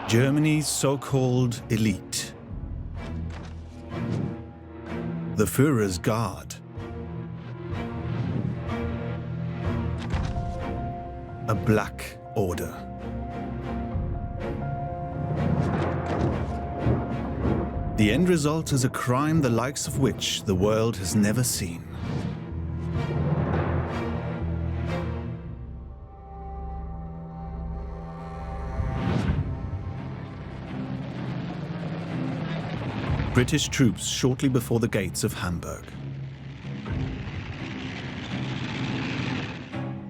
Germany's so-called elite. The Führer's Guard. A black order. The end result is a crime the likes of which the world has never seen. British troops shortly before the gates of Hamburg.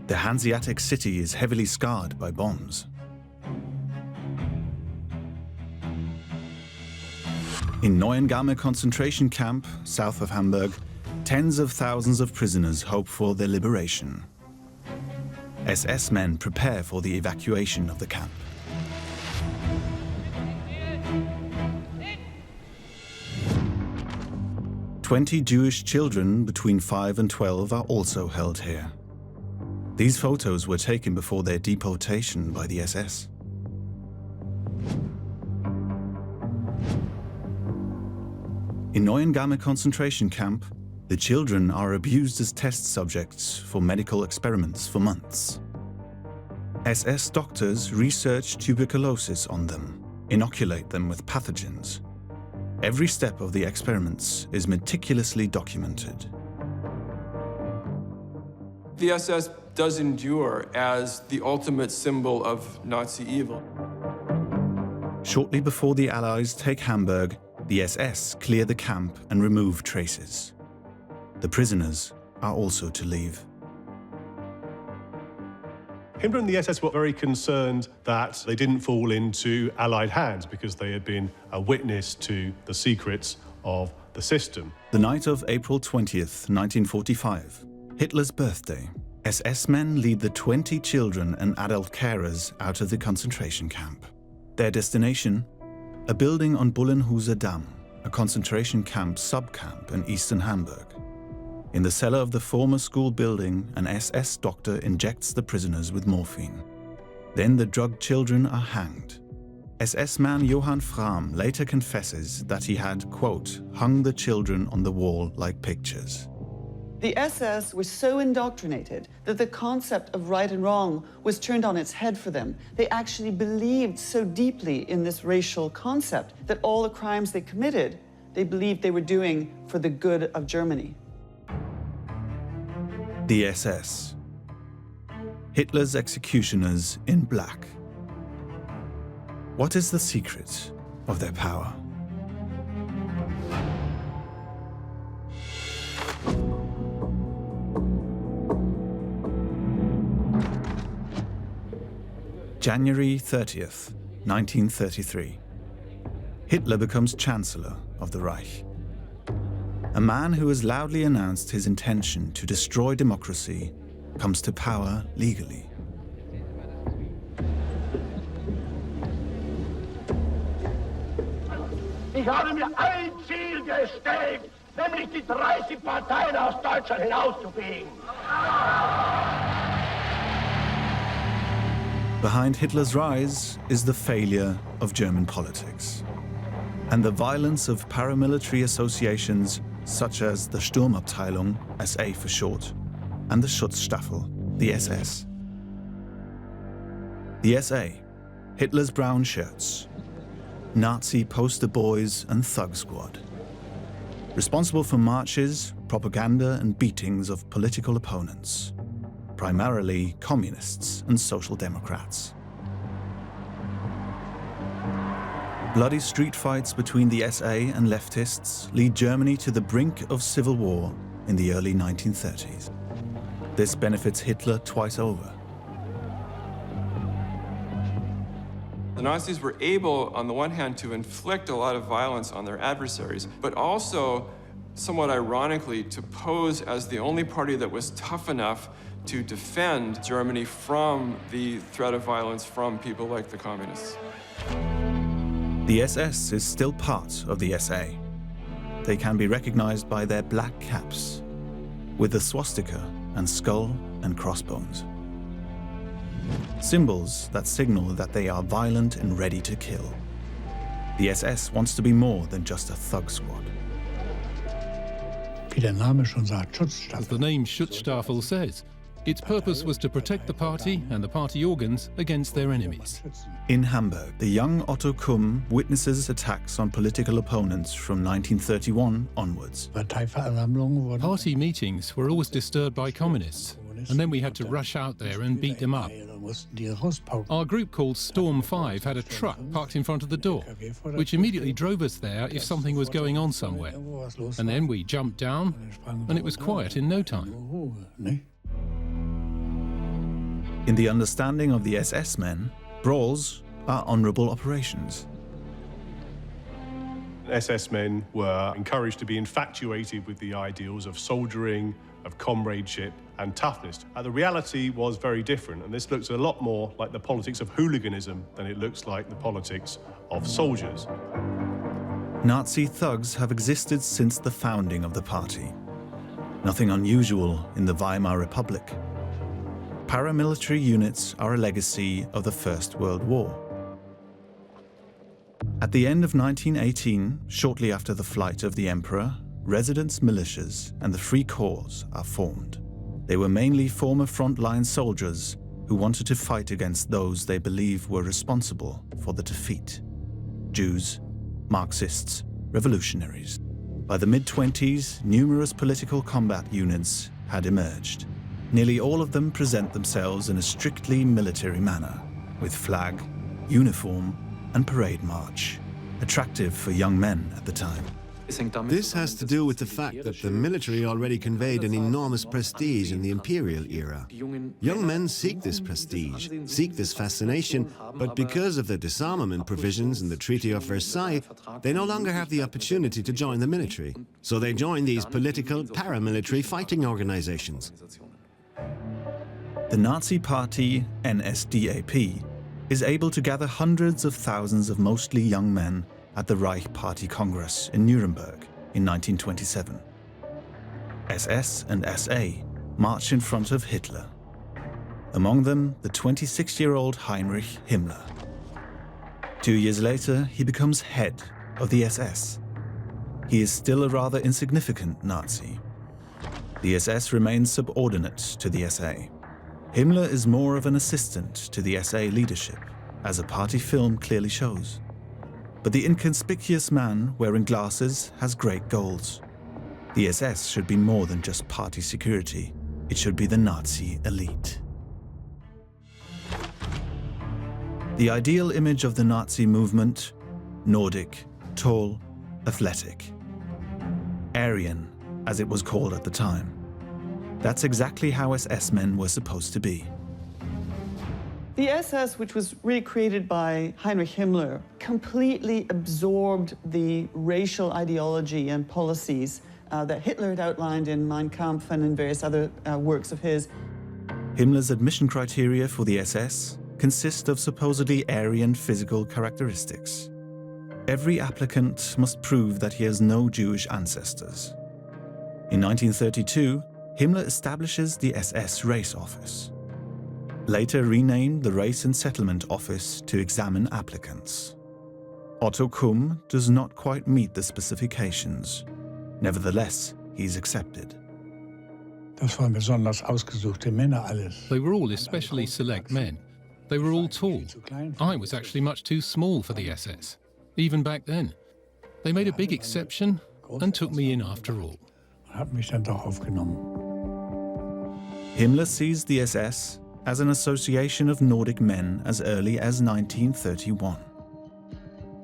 The Hanseatic city is heavily scarred by bombs. In Neuengamme concentration camp, south of Hamburg, tens of thousands of prisoners hope for their liberation. SS men prepare for the evacuation of the camp. 20 Jewish children between 5 and 12 are also held here. These photos were taken before their deportation by the SS. In Neuengamme concentration camp, the children are abused as test subjects for medical experiments for months. SS doctors research tuberculosis on them, inoculate them with pathogens. Every step of the experiments is meticulously documented. The SS does endure as the ultimate symbol of Nazi evil. Shortly before the Allies take Hamburg, the SS clear the camp and remove traces. The prisoners are also to leave. Himmler and the SS were very concerned that they didn't fall into Allied hands because they had been a witness to the secrets of the system. The night of April 20th, 1945, Hitler's birthday, SS men lead the 20 children and adult carers out of the concentration camp. Their destination? A building on Bullenhuser Damm, a concentration camp subcamp in eastern Hamburg. In the cellar of the former school building, an SS doctor injects the prisoners with morphine. Then the drugged children are hanged. SS man Johann Frahm later confesses that he had, quote, hung the children on the wall like pictures. The SS was so indoctrinated that the concept of right and wrong was turned on its head for them. They actually believed so deeply in this racial concept that all the crimes they committed, they believed they were doing for the good of Germany. The SS. Hitler's executioners in black. What is the secret of their power? January 30th, 1933. Hitler becomes Chancellor of the Reich. A man who has loudly announced his intention to destroy democracy comes to power legally. Ich habe mir ein Ziel gestellt, nämlich die 30 Parteien aus Deutschland hinauszufegen. Behind Hitler's rise is the failure of German politics and the violence of paramilitary associations such as the Sturmabteilung, SA for short, and the Schutzstaffel, the SS. The SA, Hitler's brown shirts, Nazi poster boys and thug squad. Responsible for marches, propaganda and beatings of political opponents, primarily communists and social democrats. Bloody street fights between the SA and leftists lead Germany to the brink of civil war in the early 1930s. This benefits Hitler twice over. The Nazis were able, on the one hand, to inflict a lot of violence on their adversaries, but also, somewhat ironically, to pose as the only party that was tough enough to defend Germany from the threat of violence from people like the communists. The SS is still part of the SA. They can be recognized by their black caps, with the swastika and skull and crossbones. symbols that signal that they are violent and ready to kill. The SS wants to be more than just a thug squad. Wie der Name schon sagt, Schutzstaffel. As the name Schutzstaffel says, its purpose was to protect the party and the party organs against their enemies. In Hamburg, the young Otto Kumm witnesses attacks on political opponents from 1931 onwards. Parteiversammlungen wurden Party meetings were always disturbed by communists, and then we had to rush out there and beat them up. mussten die rauspauken. Our group called Storm 5 had a truck parked in front of the door, which immediately drove us there if something was going on somewhere. And then we jumped down, and it was quiet in no time. In the understanding of the SS men, brawls are honorable operations. SS men were encouraged to be infatuated with the ideals of soldiering, of comradeship and toughness. The reality was very different, and this looks a lot more like the politics of hooliganism than it looks like the politics of soldiers. Nazi thugs have existed since the founding of the party. Nothing unusual in the Weimar Republic. Paramilitary units are a legacy of the First World War. At the end of 1918, shortly after the flight of the Emperor, residence militias and the Free Corps are formed. They were mainly former frontline soldiers who wanted to fight against those they believed were responsible for the defeat: Jews, Marxists, revolutionaries. By the mid-20s, numerous political combat units had emerged. Nearly all of them present themselves in a strictly military manner, with flag, uniform, and parade march, attractive for young men at the time. This has to do with the fact that the military already conveyed an enormous prestige in the imperial era. Young men seek this prestige, seek this fascination, but because of the disarmament provisions in the Treaty of Versailles, they no longer have the opportunity to join the military. So they join these political paramilitary fighting organizations. The Nazi party, NSDAP, is able to gather hundreds of thousands of mostly young men at the Reich Party Congress in Nuremberg in 1927. SS and SA march in front of Hitler. Among them, the 26-year-old Heinrich Himmler. 2 years later, he becomes head of the SS. He is still a rather insignificant Nazi. The SS remains subordinate to the SA. Himmler is more of an assistant to the SA leadership, as a party film clearly shows. But the inconspicuous man wearing glasses has great goals. The SS should be more than just party security. It should be the Nazi elite. The ideal image of the Nazi movement: Nordic, tall, athletic. Aryan, as it was called at the time. That's exactly how SS men were supposed to be. The SS, which was really created by Heinrich Himmler, completely absorbed the racial ideology and policies that Hitler had outlined in Mein Kampf and in various other works of his. Himmler's admission criteria for the SS consist of supposedly Aryan physical characteristics. Every applicant must prove that he has no Jewish ancestors. In 1932, Himmler establishes the SS Race Office, later renamed the Race and Settlement Office, to examine applicants. Otto Kumm does not quite meet the specifications. Nevertheless, he is accepted. Das waren besonders ausgesuchte Männer alles. They were all especially select men. They were all tall. I was actually much too small for the SS, even back then. They made a big exception and took me in after all. Hat mich dann doch aufgenommen. Himmler sees the SS as an association of Nordic men as early as 1931.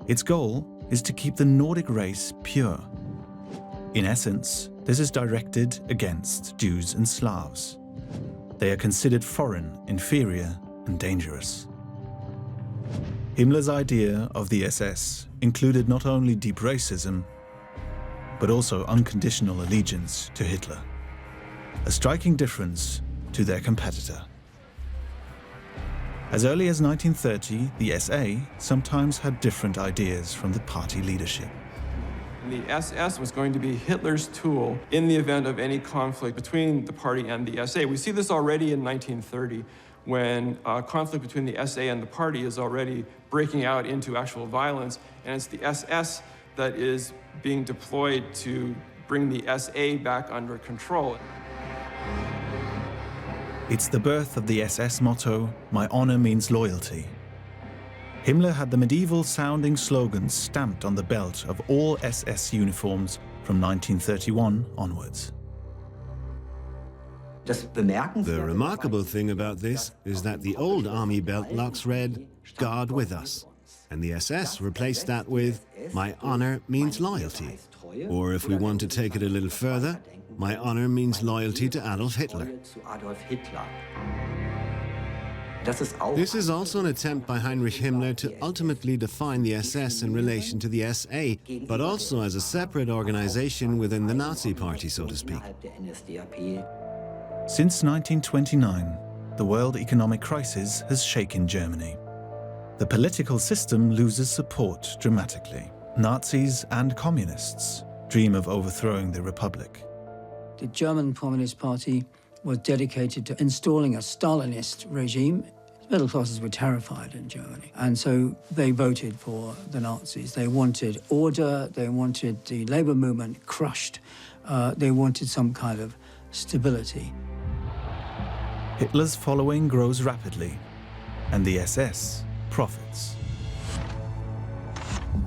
Its goal is to keep the Nordic race pure. In essence, this is directed against Jews and Slavs. They are considered foreign, inferior, and dangerous. Himmler's idea of the SS included not only deep racism, but also unconditional allegiance to Hitler, a striking difference to their competitor. As early as 1930, the SA sometimes had different ideas from the party leadership. The SS was going to be Hitler's tool in the event of any conflict between the party and the SA. We see this already in 1930, when conflict between the SA and the party is already breaking out into actual violence, and it's the SS that is being deployed to bring the SA back under control. It's the birth of the SS motto, "My honor means loyalty." Himmler had the medieval-sounding slogans stamped on the belt of all SS uniforms from 1931 onwards. The remarkable thing about this is that the old army belt locks read, "God with us," and the SS replaced that with, "My honor means loyalty." Or if we want to take it a little further, "My honor means loyalty to Adolf Hitler." This is also an attempt by Heinrich Himmler to ultimately define the SS in relation to the SA, but also as a separate organization within the Nazi party, so to speak. Since 1929, the world economic crisis has shaken Germany. The political system loses support dramatically. Nazis and communists dream of overthrowing the Republic. The German Communist Party was dedicated to installing a Stalinist regime. Middle classes were terrified in Germany, and so they voted for the Nazis. They wanted order, they wanted the labor movement crushed, they wanted some kind of stability. Hitler's following grows rapidly, and the SS profits.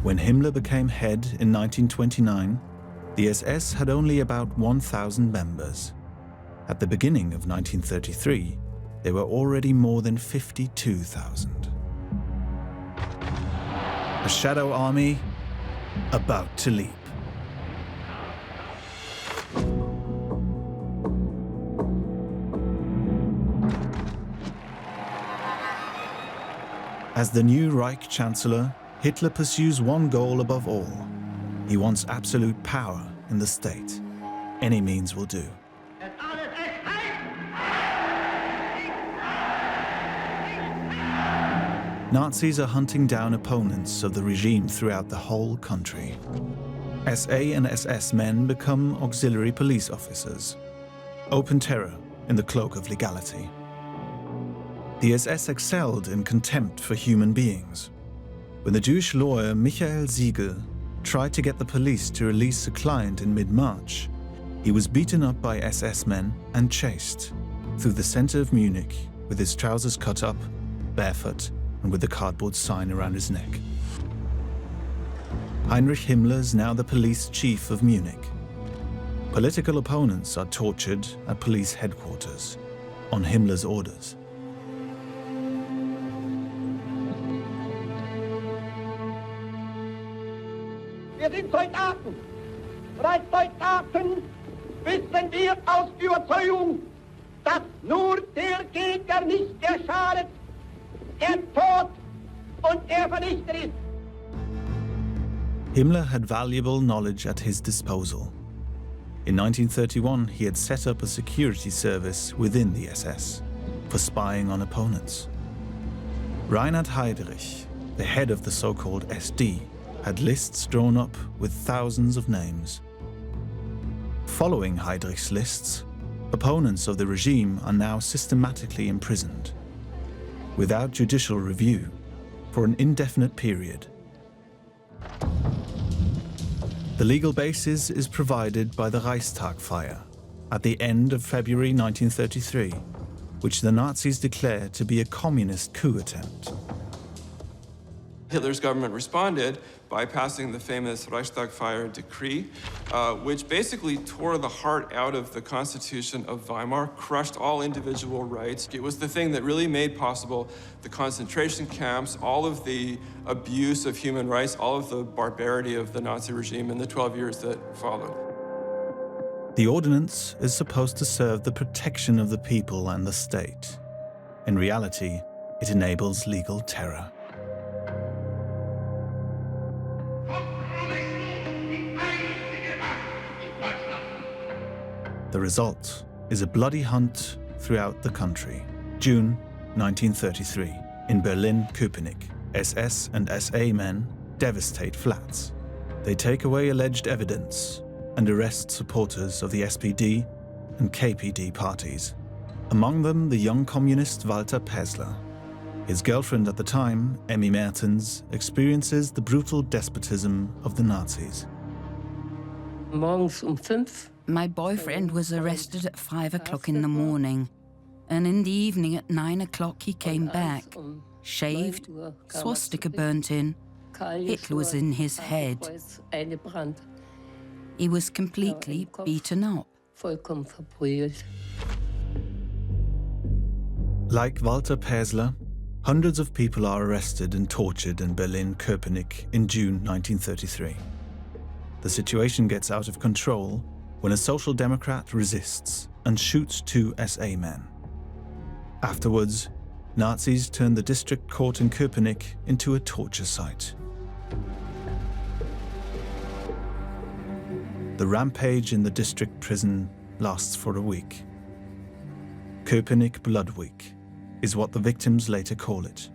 When Himmler became head in 1929, the SS had only about 1,000 members. At the beginning of 1933, there were already more than 52,000. A shadow army about to leap. As the new Reich Chancellor, Hitler pursues one goal above all. He wants absolute power in the state. Any means will do. Nazis are hunting down opponents of the regime throughout the whole country. SA and SS men become auxiliary police officers. Open terror in the cloak of legality. The SS excelled in contempt for human beings. When the Jewish lawyer Michael Siegel tried to get the police to release a client in mid-March, he was beaten up by SS men and chased through the center of Munich with his trousers cut up, barefoot, and with a cardboard sign around his neck. Heinrich Himmler is now the police chief of Munich. Political opponents are tortured at police headquarters on Himmler's orders. Wir sind Soldaten. Und als Soldaten wissen wir aus Überzeugung, dass nur der geht, der nicht geschadet, der tot und der vernichtet ist. Himmler had valuable knowledge at his disposal. In 1931, he had set up a security service within the SS for spying on opponents. Reinhard Heydrich, the head of the so-called SD, had lists drawn up with thousands of names. Following Heydrich's lists, opponents of the regime are now systematically imprisoned, without judicial review, for an indefinite period. The legal basis is provided by the Reichstag fire at the end of February 1933, which the Nazis declared to be a communist coup attempt. Hitler's government responded by passing the famous Reichstag fire decree, which basically tore the heart out of the Constitution of Weimar, crushed all individual rights. It was the thing that really made possible the concentration camps, all of the abuse of human rights, all of the barbarity of the Nazi regime in the 12 years that followed. The ordinance is supposed to serve the protection of the people and the state. In reality, it enables legal terror. The result is a bloody hunt throughout the country. June 1933, in Berlin-Köpenick, SS and SA men devastate flats. They take away alleged evidence and arrest supporters of the SPD and KPD parties. Among them, the young communist Walter Päsler. His girlfriend at the time, Emmy Mertens, experiences the brutal despotism of the Nazis. My boyfriend was arrested at 5 o'clock in the morning, and in the evening at 9 o'clock he came back, shaved, swastika burnt in. Hitler was in his head. He was completely beaten up. Like Walter Päsler, hundreds of people are arrested and tortured in Berlin-Köpenick in June 1933. The situation gets out of control when a social democrat resists and shoots 2 SA men. Afterwards, Nazis turned the district court in Köpenick into a torture site. The rampage in the district prison lasts for a week. Köpenick Blood Week is what the victims later call it.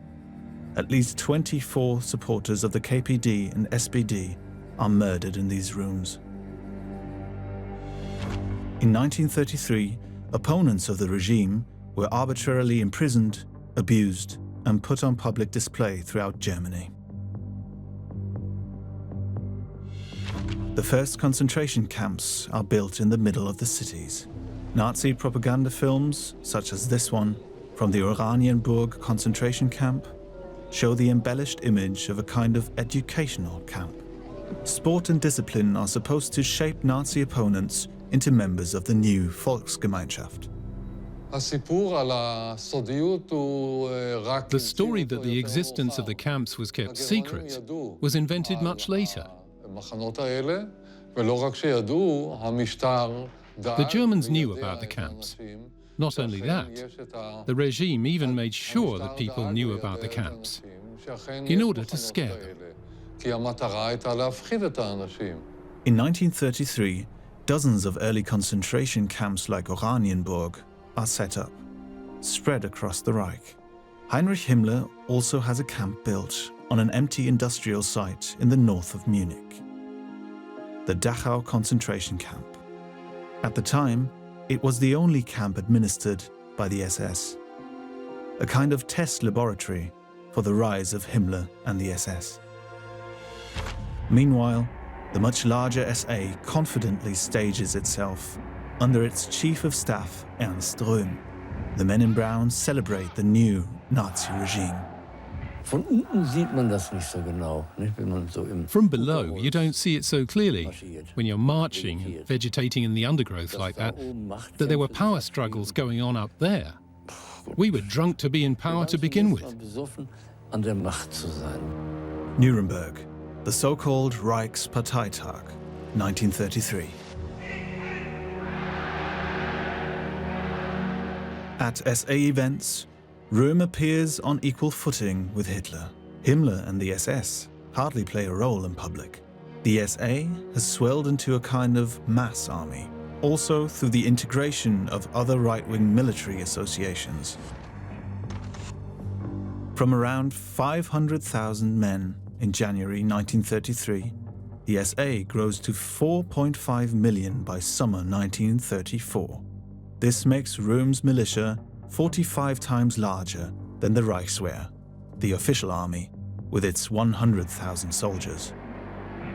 At least 24 supporters of the KPD and SPD are murdered in these rooms. In 1933, opponents of the regime were arbitrarily imprisoned, abused, and put on public display throughout Germany. The first concentration camps are built in the middle of the cities. Nazi propaganda films, such as this one, from the Oranienburg concentration camp, show the embellished image of a kind of educational camp. Sport and discipline are supposed to shape Nazi opponents into members of the new Volksgemeinschaft. The story that the existence of the camps was kept secret was invented much later. The Germans knew about the camps. Not only that, the regime even made sure that people knew about the camps, in order to scare them. In 1933, dozens of early concentration camps like Oranienburg are set up, spread across the Reich. Heinrich Himmler also has a camp built on an empty industrial site in the north of Munich, the Dachau concentration camp. At the time, it was the only camp administered by the SS, a kind of test laboratory for the rise of Himmler and the SS. Meanwhile, the much larger SA confidently stages itself under its Chief of Staff, Ernst Röhm. The men in brown celebrate the new Nazi regime. From below, you don't see it so clearly, when you're marching and vegetating in the undergrowth like that there were power struggles going on up there. We were drunk to be in power to begin with. Nuremberg, the so-called Reichsparteitag, 1933. At SA events, Röhm appears on equal footing with Hitler. Himmler and the SS hardly play a role in public. The SA has swelled into a kind of mass army, also through the integration of other right-wing military associations. From around 500,000 men in January 1933, the SA grows to 4.5 million by summer 1934. This makes Röhm's militia 45 times larger than the Reichswehr, the official army, with its 100,000 soldiers.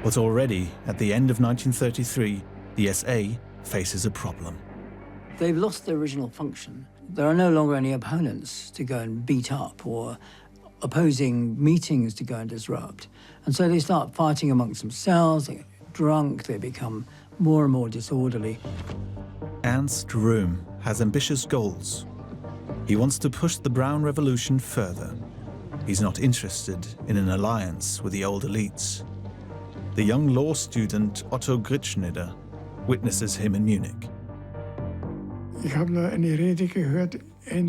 But already, at the end of 1933, the SA faces a problem. They've lost their original function. There are no longer any opponents to go and beat up or opposing meetings to go and disrupt. And so they start fighting amongst themselves, they get drunk, they become more and more disorderly. Ernst Röhm has ambitious goals. He wants to push the Brown Revolution further. He's not interested in an alliance with the old elites. The young law student Otto Gritschneider witnesses him in Munich. At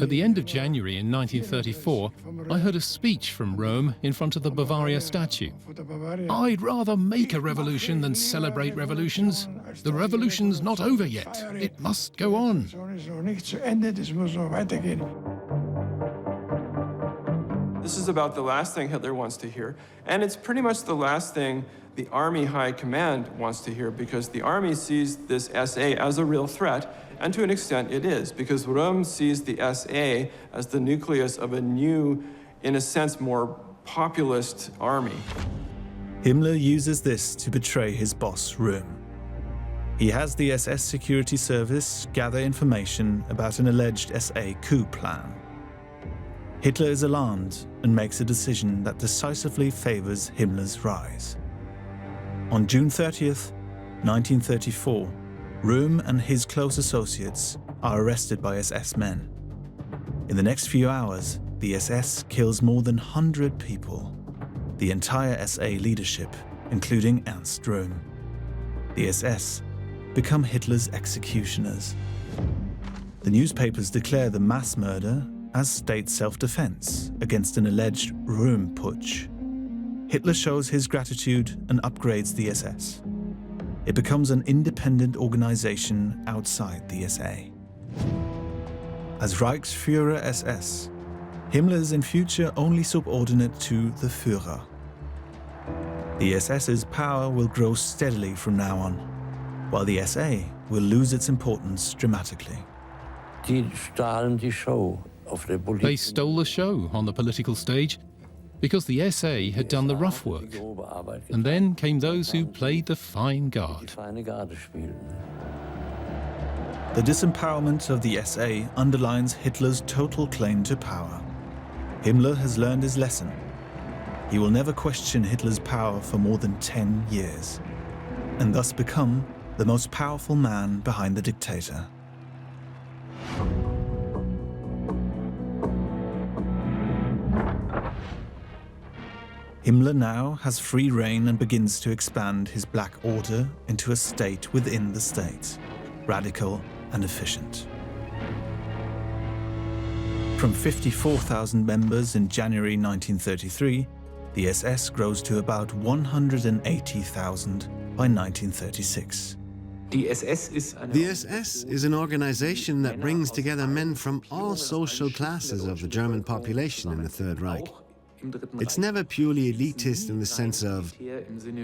the end of January in 1934, I heard a speech from Röhm in front of the Bavaria statue. I'd rather make a revolution than celebrate revolutions. The revolution's not over yet. It must go on. The This is about the last thing Hitler wants to hear, and it's pretty much the last thing the Army High Command wants to hear, because the Army sees this SA as a real threat, and to an extent it is, because Röhm sees the SA as the nucleus of a new, in a sense, more populist army. Himmler uses this to betray his boss, Röhm. He has the SS Security Service gather information about an alleged SA coup plan. Hitler is alarmed and makes a decision that decisively favors Himmler's rise. On June 30th, 1934, Röhm and his close associates are arrested by SS men. In the next few hours, the SS kills more than 100 people, the entire SA leadership, including Ernst Röhm. The SS become Hitler's executioners. The newspapers declare the mass murder as state self-defense against an alleged Röhm putsch. Hitler shows his gratitude and upgrades the SS. It becomes an independent organization outside the SA. As Reichsführer SS, Himmler is in future only subordinate to the Führer. The SS's power will grow steadily from now on, while the SA will lose its importance dramatically. They stole the show on the political stage because the SA had done the rough work. And then came those who played the fine guard. The disempowerment of the SA underlines Hitler's total claim to power. Himmler has learned his lesson. He will never question Hitler's power for more than 10 years, and thus become the most powerful man behind the dictator. Himmler now has free rein and begins to expand his Black Order into a state within the state, radical and efficient. From 54,000 members in January 1933, the SS grows to about 180,000 by 1936. The SS is an organization that brings together men from all social classes of the German population in the Third Reich. It's never purely elitist in the sense of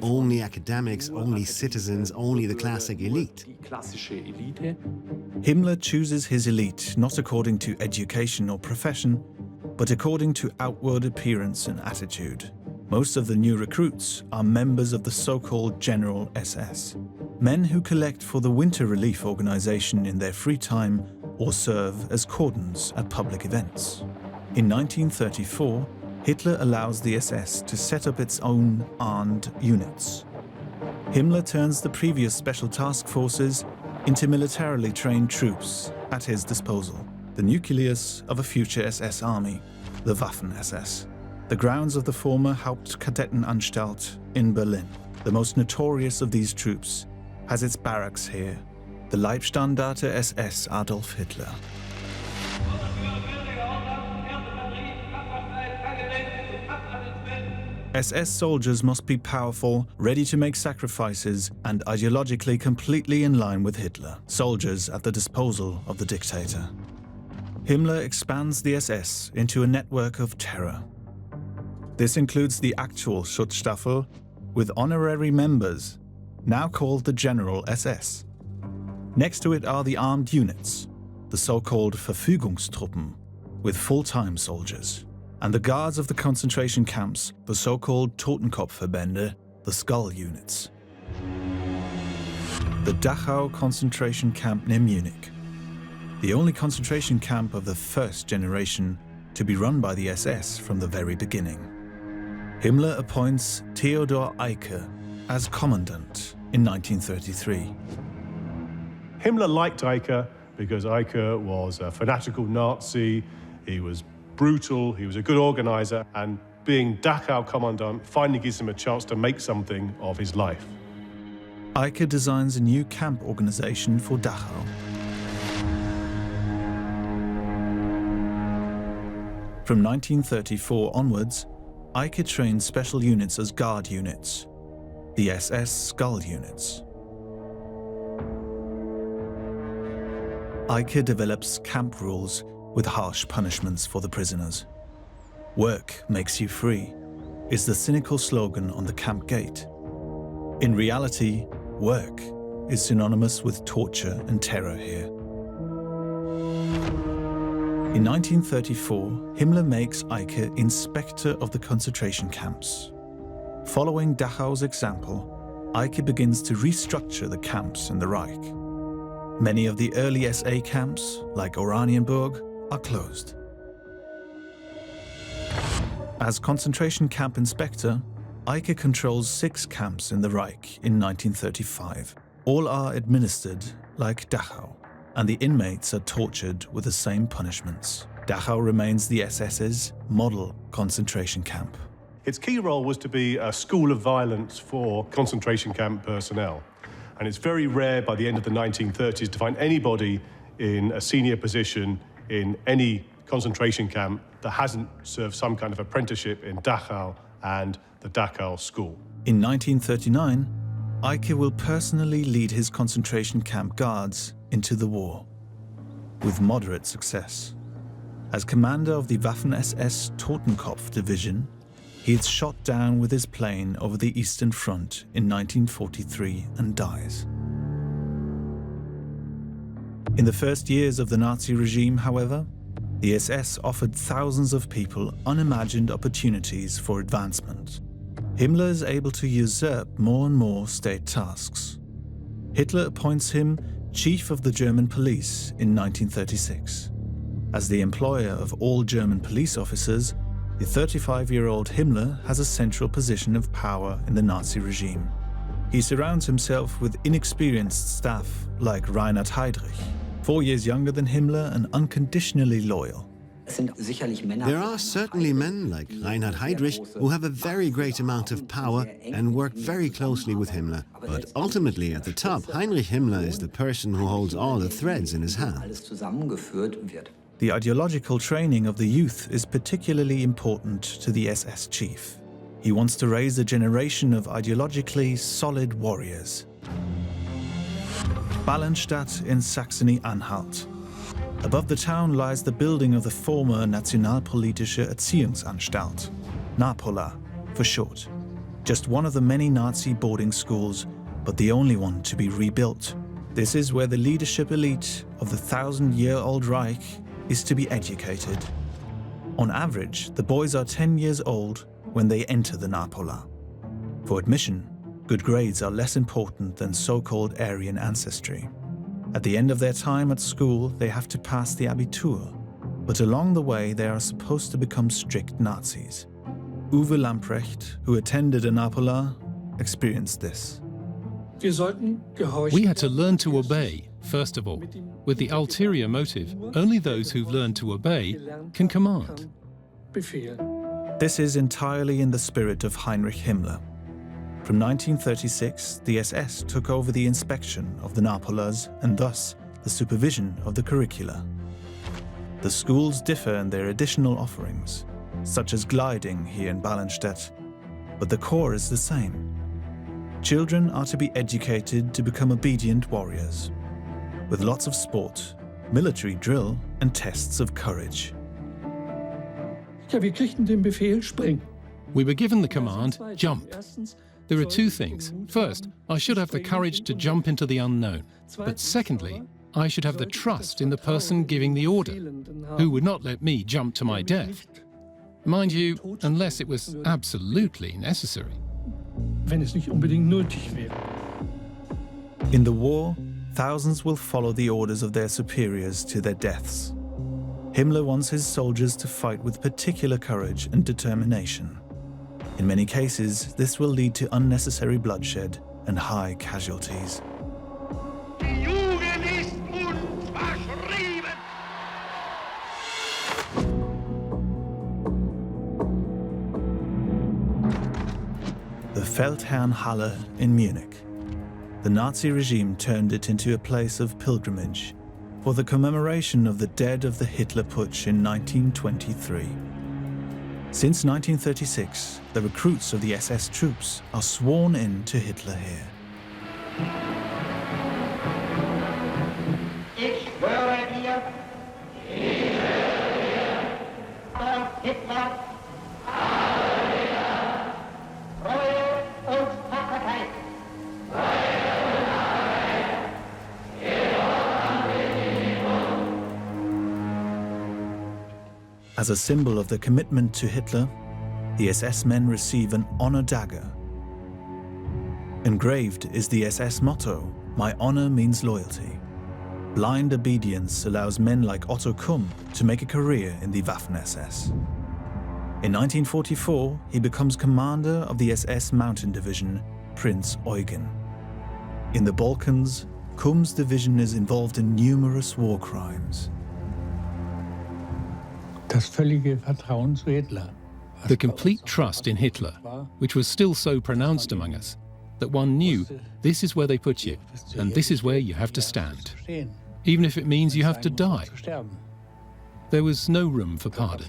only academics, only citizens, only the classic elite. Himmler chooses his elite not according to education or profession, but according to outward appearance and attitude. Most of the new recruits are members of the so-called General SS, men who collect for the Winter Relief Organization in their free time or serve as cordons at public events. In 1934, Hitler allows the SS to set up its own armed units. Himmler turns the previous special task forces into militarily trained troops at his disposal, the nucleus of a future SS army, the Waffen-SS. The grounds of the former Hauptkadettenanstalt in Berlin, the most notorious of these troops, has its barracks here, the Leibstandarte SS Adolf Hitler. SS soldiers must be powerful, ready to make sacrifices, and ideologically completely in line with Hitler, soldiers at the disposal of the dictator. Himmler expands the SS into a network of terror. This includes the actual Schutzstaffel, with honorary members, now called the General SS. Next to it are the armed units, the so-called Verfügungstruppen, with full-time soldiers, and the guards of the concentration camps, the so-called Totenkopfverbände, the skull units. The Dachau concentration camp near Munich, the only concentration camp of the first generation to be run by the SS from the very beginning. Himmler appoints Theodor Eicke as commandant in 1933. Himmler liked Eicke because Eicke was a fanatical Nazi, he was brutal, he was a good organizer, and being Dachau commandant finally gives him a chance to make something of his life. Eicke designs a new camp organization for Dachau. From 1934 onwards, Eicke trained special units as guard units, the SS Skull units. Eicke develops camp rules with harsh punishments for the prisoners. "Work makes you free," is the cynical slogan on the camp gate. In reality, work is synonymous with torture and terror here. In 1934, Himmler makes Eike inspector of the concentration camps. Following Dachau's example, Eike begins to restructure the camps in the Reich. Many of the early SA camps, like Oranienburg, are closed. As concentration camp inspector, Eike controls 6 camps in the Reich in 1935. All are administered like Dachau, and the inmates are tortured with the same punishments. Dachau remains the SS's model concentration camp. Its key role was to be a school of violence for concentration camp personnel. And it's very rare by the end of the 1930s to find anybody in a senior position in any concentration camp that hasn't served some kind of apprenticeship in Dachau and the Dachau school. In 1939, Eike will personally lead his concentration camp guards into the war, with moderate success. As commander of the Waffen-SS Totenkopf division, he is shot down with his plane over the Eastern Front in 1943 and dies. In the first years of the Nazi regime, however, the SS offered thousands of people unimagined opportunities for advancement. Himmler is able to usurp more and more state tasks. Hitler appoints him chief of the German police in 1936. As the employer of all German police officers, the 35-year-old Himmler has a central position of power in the Nazi regime. He surrounds himself with inexperienced staff like Reinhard Heydrich, 4 years younger than Himmler and unconditionally loyal. There are certainly men like Reinhard Heydrich who have a very great amount of power and work very closely with Himmler. But ultimately, at the top, Heinrich Himmler is the person who holds all the threads in his hand. The ideological training of the youth is particularly important to the SS chief. He wants to raise a generation of ideologically solid warriors. Ballenstadt in Saxony-Anhalt. Above the town lies the building of the former Nationalpolitische Erziehungsanstalt, NAPOLA for short. Just one of the many Nazi boarding schools, but the only one to be rebuilt. This is where the leadership elite of the 1,000-year-old Reich is to be educated. On average, the boys are 10 years old when they enter the NAPOLA. For admission, good grades are less important than so-called Aryan ancestry. At the end of their time at school, they have to pass the Abitur, but along the way they are supposed to become strict Nazis. Uwe Lamprecht, who attended a NAPOLA, experienced this. We had to learn to obey, first of all, with the ulterior motive, only those who've learned to obey can command. This is entirely in the spirit of Heinrich Himmler. From 1936, the SS took over the inspection of the NAPOLAs and thus the supervision of the curricula. The schools differ in their additional offerings, such as gliding here in Ballenstadt, but the core is the same. Children are to be educated to become obedient warriors, with lots of sport, military drill, and tests of courage. We were given the command, jump. There are 2 things. First, I should have the courage to jump into the unknown. But secondly, I should have the trust in the person giving the order, who would not let me jump to my death. Mind you, unless it was absolutely necessary. In the war, thousands will follow the orders of their superiors to their deaths. Himmler wants his soldiers to fight with particular courage and determination. In many cases, this will lead to unnecessary bloodshed and high casualties. The Feldherrnhalle in Munich. The Nazi regime turned it into a place of pilgrimage for the commemoration of the dead of the Hitler Putsch in 1923. Since 1936, the recruits of the SS troops are sworn in to Hitler here. Ich schwöre dir, dass Hitler As a symbol of their commitment to Hitler, the SS men receive an honor dagger. Engraved is the SS motto, "My honor means loyalty." Blind obedience allows men like Otto Kumm to make a career in the Waffen-SS. In 1944, he becomes commander of the SS Mountain Division, Prince Eugen. In the Balkans, Kumm's division is involved in numerous war crimes. Das völlige Vertrauen zu Hitler. The complete trust in Hitler, which was still so pronounced among us, that one knew this is where they put you, and this is where you have to stand, even if it means you have to die. There was no room for pardon.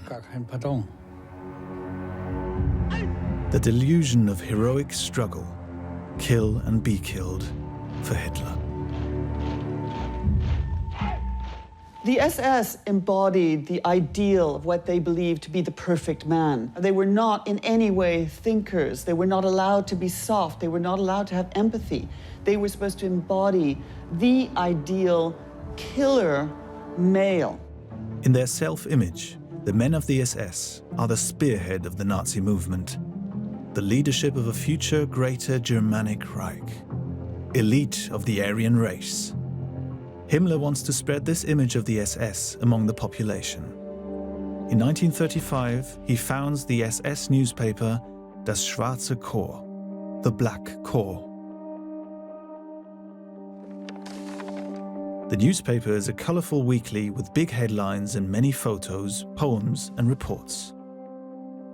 The delusion of heroic struggle, kill and be killed, for Hitler. The SS embodied the ideal of what they believed to be the perfect man. They were not in any way thinkers. They were not allowed to be soft. They were not allowed to have empathy. They were supposed to embody the ideal killer male. In their self-image, the men of the SS are the spearhead of the Nazi movement, the leadership of a future greater Germanic Reich, elite of the Aryan race. Himmler wants to spread this image of the SS among the population. In 1935, he founds the SS newspaper Das Schwarze Korps, the Black Corps. The newspaper is a colorful weekly with big headlines and many photos, poems, and reports.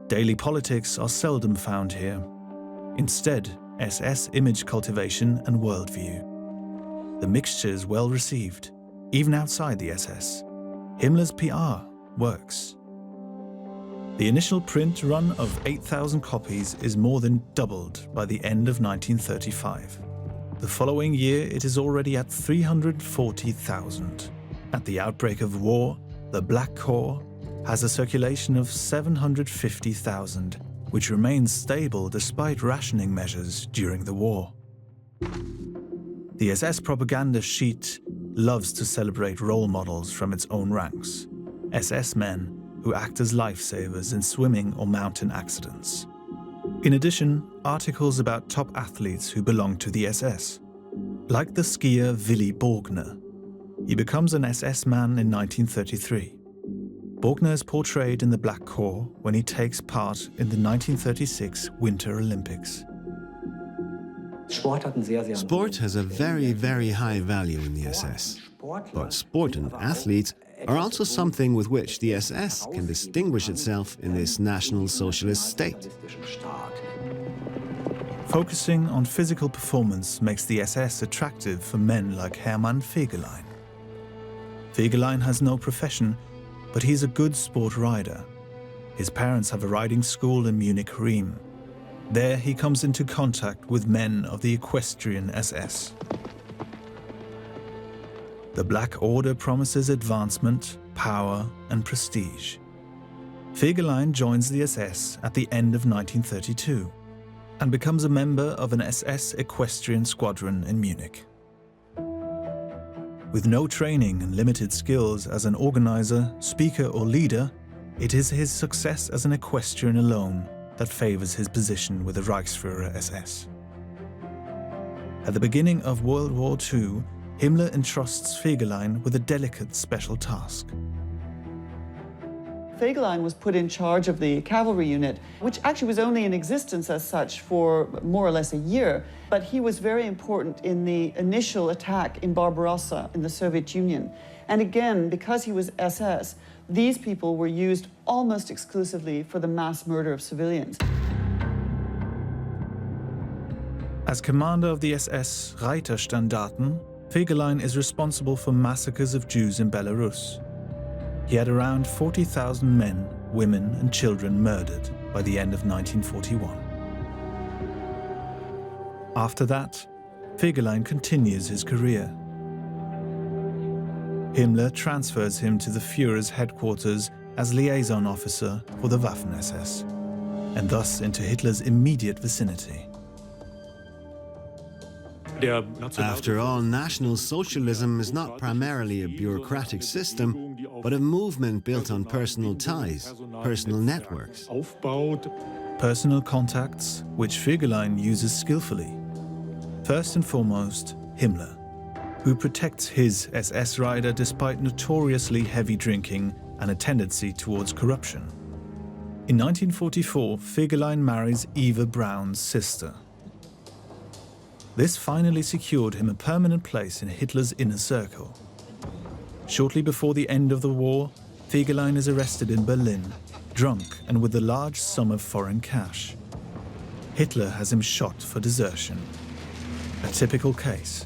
Daily politics are seldom found here. Instead, SS image cultivation and worldview. The mixture is well received, even outside the SS. Himmler's PR works. The initial print run of 8,000 copies is more than doubled by the end of 1935. The following year, it is already at 340,000. At the outbreak of war, the Black Corps has a circulation of 750,000, which remains stable despite rationing measures during the war. The SS propaganda sheet loves to celebrate role models from its own ranks, SS men who act as lifesavers in swimming or mountain accidents. In addition, articles about top athletes who belong to the SS, like the skier Willy Borgner. He becomes an SS man in 1933. Borgner is portrayed in the Black Corps when he takes part in the 1936 Winter Olympics. Sport has a very, very high value in the SS. But sport and athletes are also something with which the SS can distinguish itself in this National Socialist state. Focusing on physical performance makes the SS attractive for men like Hermann Fegelein. Fegelein has no profession, but he's a good sport rider. His parents have a riding school in Munich-Riem. There he comes into contact with men of the equestrian SS. The Black Order promises advancement, power, and prestige. Fegelein joins the SS at the end of 1932 and becomes a member of an SS equestrian squadron in Munich. With no training and limited skills as an organizer, speaker, or leader, it is his success as an equestrian alone that favors his position with the Reichsführer SS. At the beginning of World War II, Himmler entrusts Fegelein with a delicate special task. Fegelein was put in charge of the cavalry unit, which actually was only in existence as such for more or less a year, but he was very important in the initial attack in Barbarossa in the Soviet Union. And again, because he was SS, these people were used almost exclusively for the mass murder of civilians. As commander of the SS Reiterstandarten, Fegelein is responsible for massacres of Jews in Belarus. He had around 40,000 men, women, and children murdered by the end of 1941. After that, Fegelein continues his career. Himmler transfers him to the Führer's headquarters as liaison officer for the Waffen-SS, and thus into Hitler's immediate vicinity. After all, National Socialism is not primarily a bureaucratic system, but a movement built on personal ties, personal networks. Personal contacts, which Fegelein uses skillfully. First and foremost, Himmler, who protects his SS rider despite notoriously heavy drinking and a tendency towards corruption. In 1944, Fegelein marries Eva Braun's sister. This finally secured him a permanent place in Hitler's inner circle. Shortly before the end of the war, Fegelein is arrested in Berlin, drunk and with a large sum of foreign cash. Hitler has him shot for desertion. A typical case.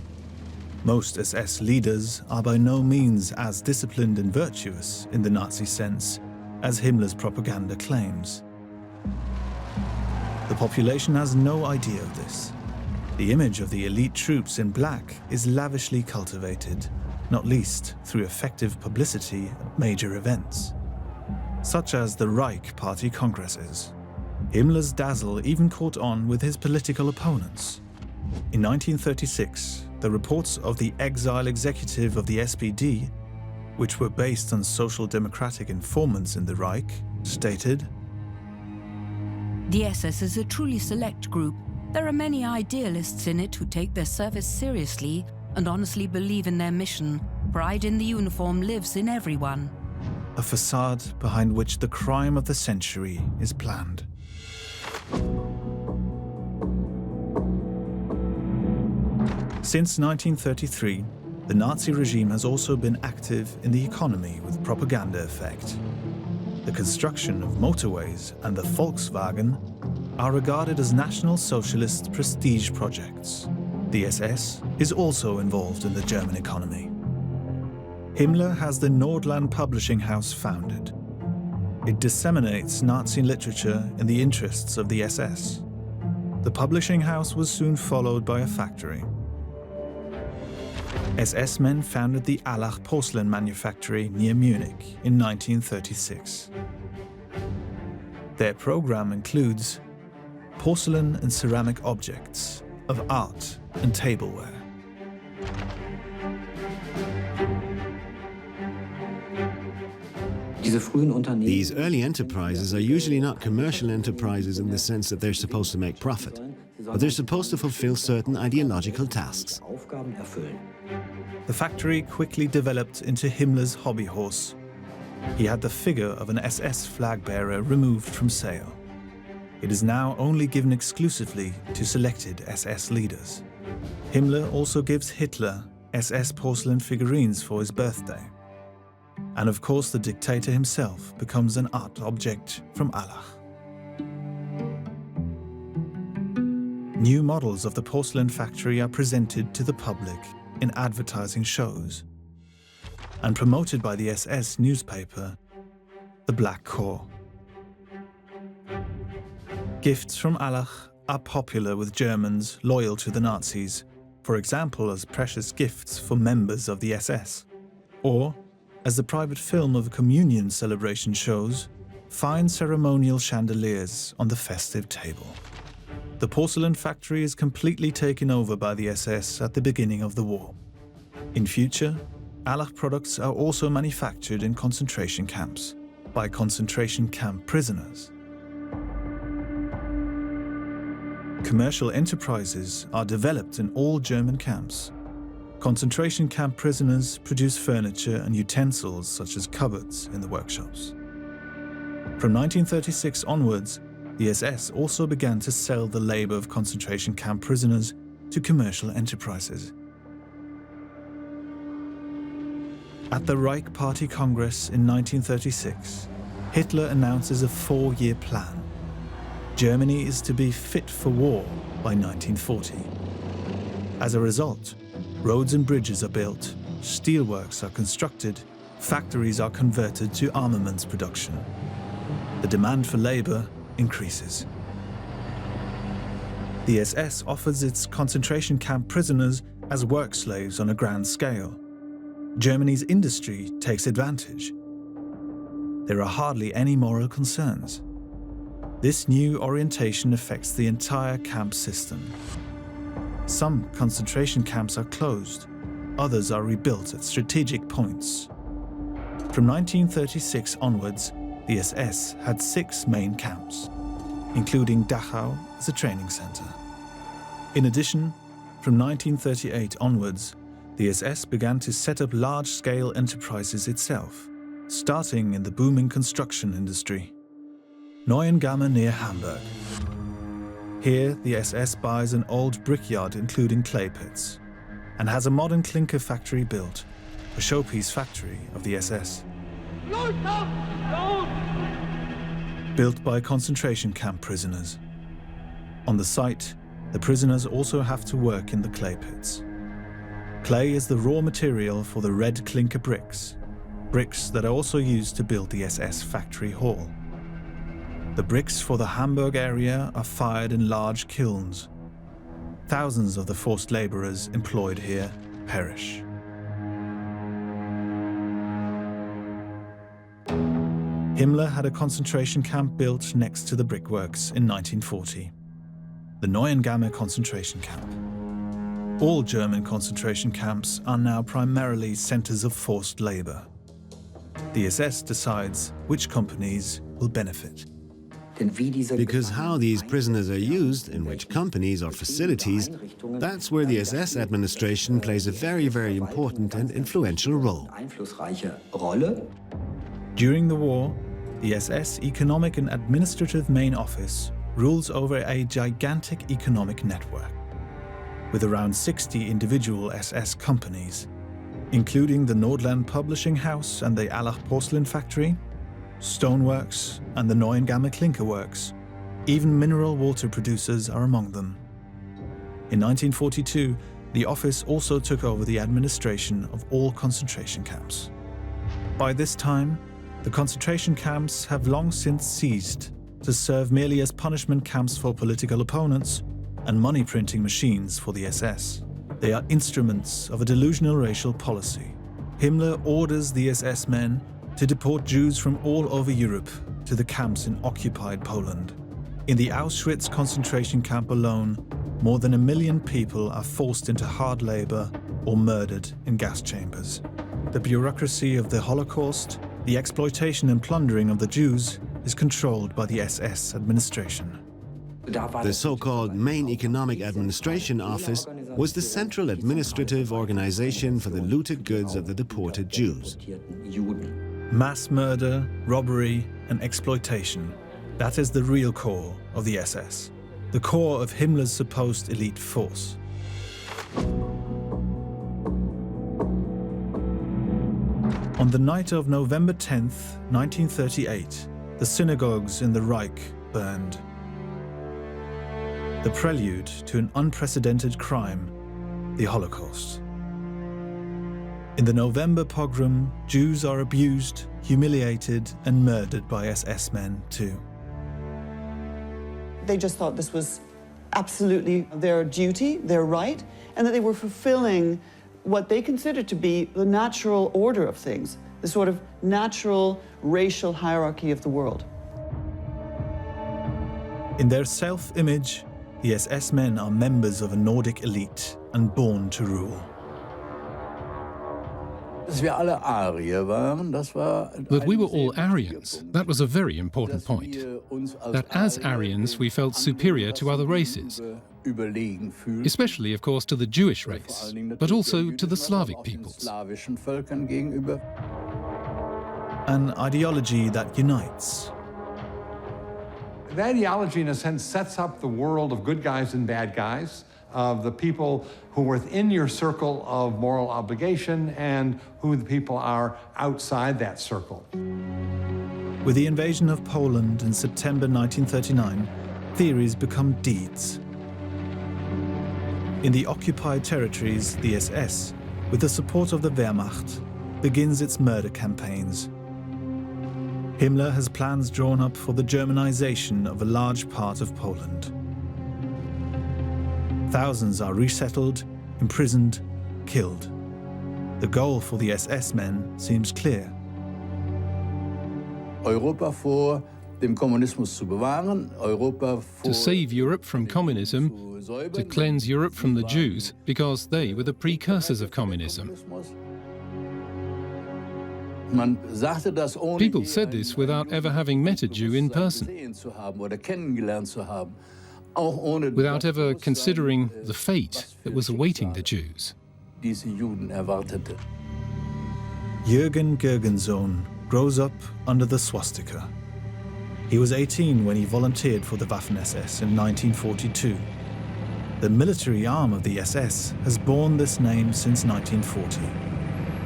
Most SS leaders are by no means as disciplined and virtuous in the Nazi sense as Himmler's propaganda claims. The population has no idea of this. The image of the elite troops in black is lavishly cultivated, not least through effective publicity at major events, such as the Reich Party congresses. Himmler's dazzle even caught on with his political opponents. In 1936, the reports of the exile executive of the SPD, which were based on social democratic informants in the Reich, stated, "The SS is a truly select group. There are many idealists in it who take their service seriously and honestly believe in their mission. Pride in the uniform lives in everyone." A facade behind which the crime of the century is planned. Since 1933, the Nazi regime has also been active in the economy with propaganda effect. The construction of motorways and the Volkswagen are regarded as National Socialist prestige projects. The SS is also involved in the German economy. Himmler has the Nordland publishing house founded. It disseminates Nazi literature in the interests of the SS. The publishing house was soon followed by a factory. SS men founded the Allach porcelain manufactory near Munich in 1936. Their program includes porcelain and ceramic objects of art and tableware. These early enterprises are usually not commercial enterprises in the sense that they're supposed to make profit, but they're supposed to fulfill certain ideological tasks. The factory quickly developed into Himmler's hobby horse. He had the figure of an SS flag bearer removed from sale. It is now only given exclusively to selected SS leaders. Himmler also gives Hitler SS porcelain figurines for his birthday. And of course the dictator himself becomes an art object from Allach. New models of the porcelain factory are presented to the public in advertising shows and promoted by the SS newspaper, The Black Corps. Gifts from Allach are popular with Germans loyal to the Nazis, for example as precious gifts for members of the SS, or, as the private film of a communion celebration shows, fine ceremonial chandeliers on the festive table. The porcelain factory is completely taken over by the SS at the beginning of the war. In future, Allach products are also manufactured in concentration camps by concentration camp prisoners. Commercial enterprises are developed in all German camps. Concentration camp prisoners produce furniture and utensils such as cupboards in the workshops. From 1936 onwards, the SS also began to sell the labor of concentration camp prisoners to commercial enterprises. At the Reich Party Congress in 1936, Hitler announces a 4-year plan. Germany is to be fit for war by 1940. As a result, roads and bridges are built, steelworks are constructed, factories are converted to armaments production. The demand for labor increases. The SS offers its concentration camp prisoners as work slaves on a grand scale. Germany's industry takes advantage. There are hardly any moral concerns. This new orientation affects the entire camp system. Some concentration camps are closed, others are rebuilt at strategic points. From 1936 onwards, the SS had 6 main camps, including Dachau as a training center. In addition, from 1938 onwards, the SS began to set up large-scale enterprises itself, starting in the booming construction industry. Neuengamme near Hamburg. Here, the SS buys an old brickyard including clay pits, and has a modern clinker factory built, a showpiece factory of the SS. Built by concentration camp prisoners. On the site, the prisoners also have to work in the clay pits. Clay is the raw material for the red clinker bricks, bricks that are also used to build the SS factory hall. The bricks for the Hamburg area are fired in large kilns. Thousands of the forced laborers employed here perish. Himmler had a concentration camp built next to the brickworks in 1940, the Neuengamme concentration camp. All German concentration camps are now primarily centers of forced labor. The SS decides which companies will benefit. Because how these prisoners are used, in which companies or facilities, that's where the SS administration plays a very, very important and influential role. During the war, the SS Economic and Administrative Main Office rules over a gigantic economic network, with around 60 individual SS companies, including the Nordland Publishing House and the Allach Porcelain Factory, stoneworks and the Neuengamme Clinker Works. Even mineral water producers are among them. In 1942, the office also took over the administration of all concentration camps. By this time, the concentration camps have long since ceased to serve merely as punishment camps for political opponents and money-printing machines for the SS. They are instruments of a delusional racial policy. Himmler orders the SS men to deport Jews from all over Europe to the camps in occupied Poland. In the Auschwitz concentration camp alone, more than 1 million people are forced into hard labor or murdered in gas chambers. The bureaucracy of the Holocaust, the exploitation and plundering of the Jews, is controlled by the SS administration. The so-called Main Economic Administration Office was the central administrative organization for the looted goods of the deported Jews. Mass murder, robbery, and exploitation. That is the real core of the SS, the core of Himmler's supposed elite force. On the night of November 10th, 1938, the synagogues in the Reich burned. The prelude to an unprecedented crime, the Holocaust. In the November pogrom, Jews are abused, humiliated, and murdered by SS men too. They just thought this was absolutely their duty, their right, and that they were fulfilling what they considered to be the natural order of things, the sort of natural racial hierarchy of the world. In their self-image, the SS men are members of a Nordic elite and born to rule. That we were all Aryans, that was a very important point. That as Aryans we felt superior to other races, especially, of course, to the Jewish race, but also to the Slavic peoples. An ideology that unites. The ideology, in a sense, sets up the world of good guys and bad guys, of the people who are within your circle of moral obligation and who the people are outside that circle. With the invasion of Poland in September 1939, theories become deeds. In the occupied territories, the SS, with the support of the Wehrmacht, begins its murder campaigns. Himmler has plans drawn up for the Germanization of a large part of Poland. Thousands are resettled, imprisoned, killed. The goal for the SS men seems clear. to save Europe from communism, to cleanse Europe from the Jews, because they were the precursors of communism. People said this without ever having met a Jew in person, without ever considering the fate that was awaiting the Jews. Jürgen Gergensohn grows up under the swastika. He was 18 when he volunteered for the Waffen-SS in 1942. The military arm of the SS has borne this name since 1940.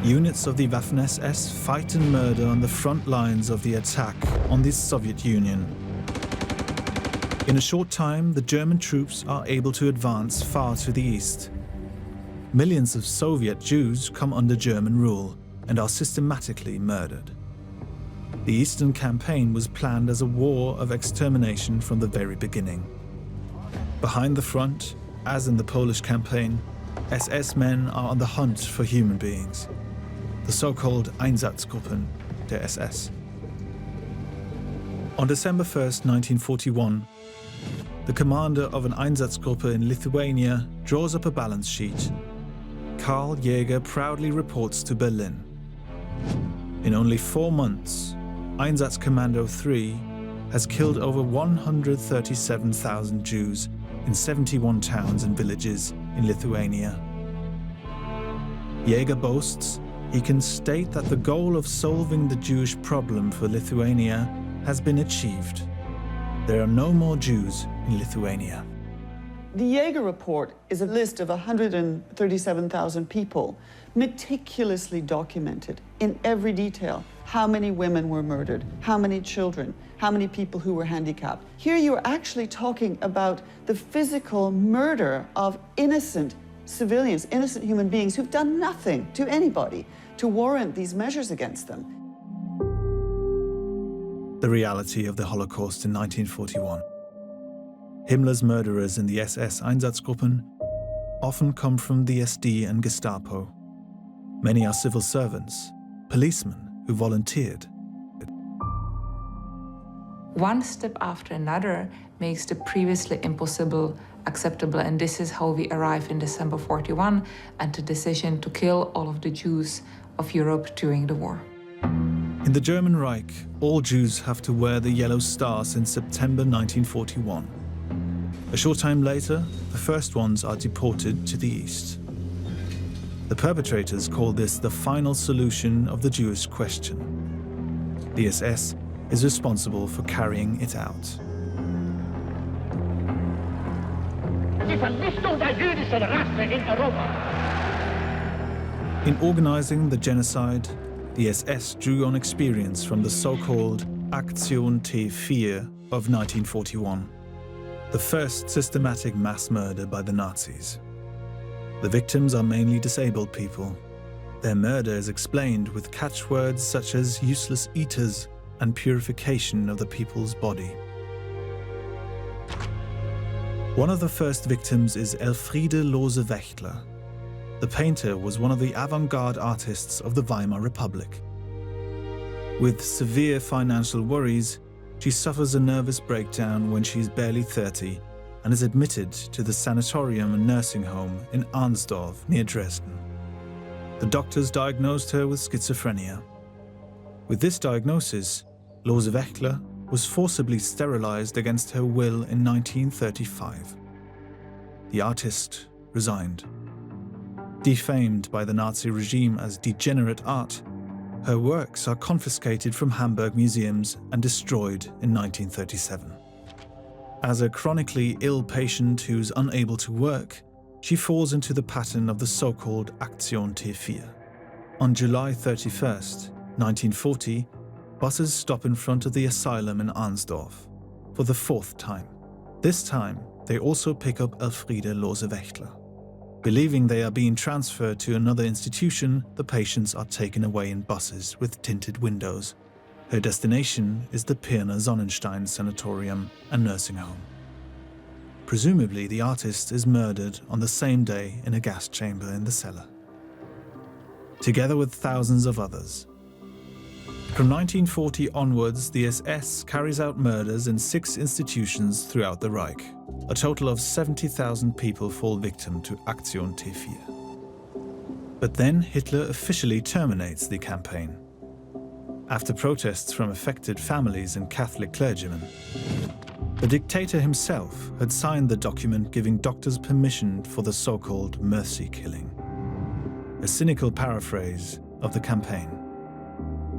Units of the Waffen-SS fight and murder on the front lines of the attack on the Soviet Union. In a short time, the German troops are able to advance far to the east. Millions of Soviet Jews come under German rule and are systematically murdered. The Eastern Campaign was planned as a war of extermination from the very beginning. Behind the front, as in the Polish campaign, SS men are on the hunt for human beings, the so-called Einsatzgruppen der SS. On December 1st, 1941, the commander of an Einsatzgruppe in Lithuania draws up a balance sheet. Karl Jäger proudly reports to Berlin. In only 4 months, Einsatzkommando 3 has killed over 137,000 Jews in 71 towns and villages in Lithuania. Jäger boasts he can state that the goal of solving the Jewish problem for Lithuania has been achieved. There are no more Jews in Lithuania. The Jäger report is a list of 137,000 people, meticulously documented in every detail. How many women were murdered, how many children, how many people who were handicapped. Here you're actually talking about the physical murder of innocent civilians, innocent human beings who've done nothing to anybody to warrant these measures against them. The reality of the Holocaust in 1941. Himmler's murderers in the SS Einsatzgruppen often come from the SD and Gestapo. Many are civil servants, policemen who volunteered. One step after another makes the previously impossible acceptable, and this is how we arrive in December 41 and the decision to kill all of the Jews of Europe during the war. In the German Reich, all Jews have to wear the yellow star since September 1941. A short time later, the first ones are deported to the east. The perpetrators call this the final solution of the Jewish question. The SS is responsible for carrying it out. In organizing the genocide, the SS drew on experience from the so-called Aktion T4 of 1941, the first systematic mass murder by the Nazis. The victims are mainly disabled people. Their murder is explained with catchwords such as useless eaters and purification of the people's body. One of the first victims is Elfriede Lose-Wächtler. The painter was one of the avant-garde artists of the Weimar Republic. With severe financial worries, she suffers a nervous breakdown when she is barely 30 and is admitted to the sanatorium and nursing home in Arnsdorf near Dresden. The doctors diagnosed her with schizophrenia. With this diagnosis, Lose-Wächtler was forcibly sterilized against her will in 1935. The artist resigned. Defamed by the Nazi regime as degenerate art, her works are confiscated from Hamburg museums and destroyed in 1937. As a chronically ill patient who's unable to work, she falls into the pattern of the so-called Aktion T4. On July 31st, 1940, buses stop in front of the asylum in Arnsdorf for the 4th time. This time, they also pick up Elfriede Lose-Wächtler. Believing they are being transferred to another institution, the patients are taken away in buses with tinted windows. Her destination is the Pirna Sonnenstein Sanatorium and nursing home. Presumably, the artist is murdered on the same day in a gas chamber in the cellar, together with thousands of others. From 1940 onwards, the SS carries out murders in 6 institutions throughout the Reich. A total of 70,000 people fall victim to Aktion T4. But then Hitler officially terminates the campaign. After protests from affected families and Catholic clergymen, the dictator himself had signed the document giving doctors permission for the so-called mercy killing. A cynical paraphrase of the campaign.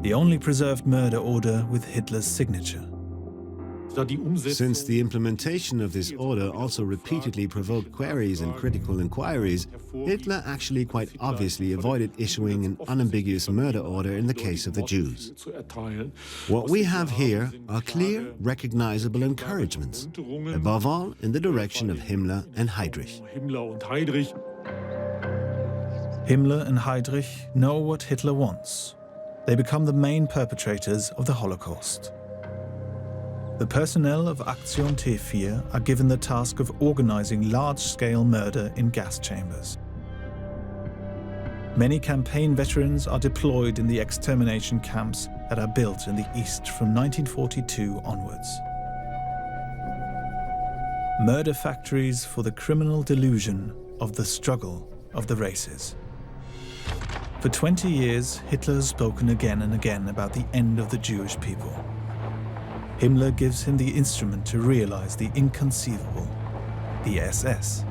The only preserved murder order with Hitler's signature. Since the implementation of this order also repeatedly provoked queries and critical inquiries, Hitler actually quite obviously avoided issuing an unambiguous murder order in the case of the Jews. What we have here are clear, recognizable encouragements, above all in the direction of Himmler and Heydrich. Himmler and Heydrich know what Hitler wants. They become the main perpetrators of the Holocaust. The personnel of Aktion T4 are given the task of organizing large-scale murder in gas chambers. Many campaign veterans are deployed in the extermination camps that are built in the East from 1942 onwards. Murder factories for the criminal delusion of the struggle of the races. For 20 years, Hitler has spoken again and again about the end of the Jewish people. Himmler gives him the instrument to realize the inconceivable, the SS.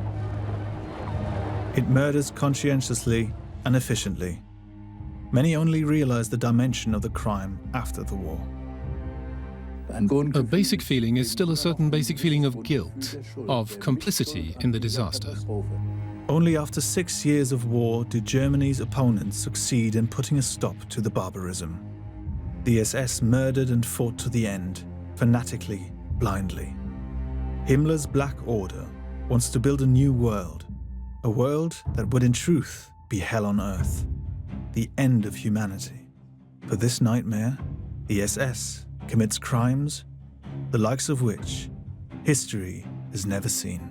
It murders conscientiously and efficiently. Many only realize the dimension of the crime after the war. A basic feeling is still a certain basic feeling of guilt, of complicity in the disaster. Only after 6 years of war did Germany's opponents succeed in putting a stop to the barbarism. The SS murdered and fought to the end, fanatically, blindly. Himmler's Black Order wants to build a new world, a world that would in truth be hell on earth, the end of humanity. For this nightmare, the SS commits crimes, the likes of which history has never seen.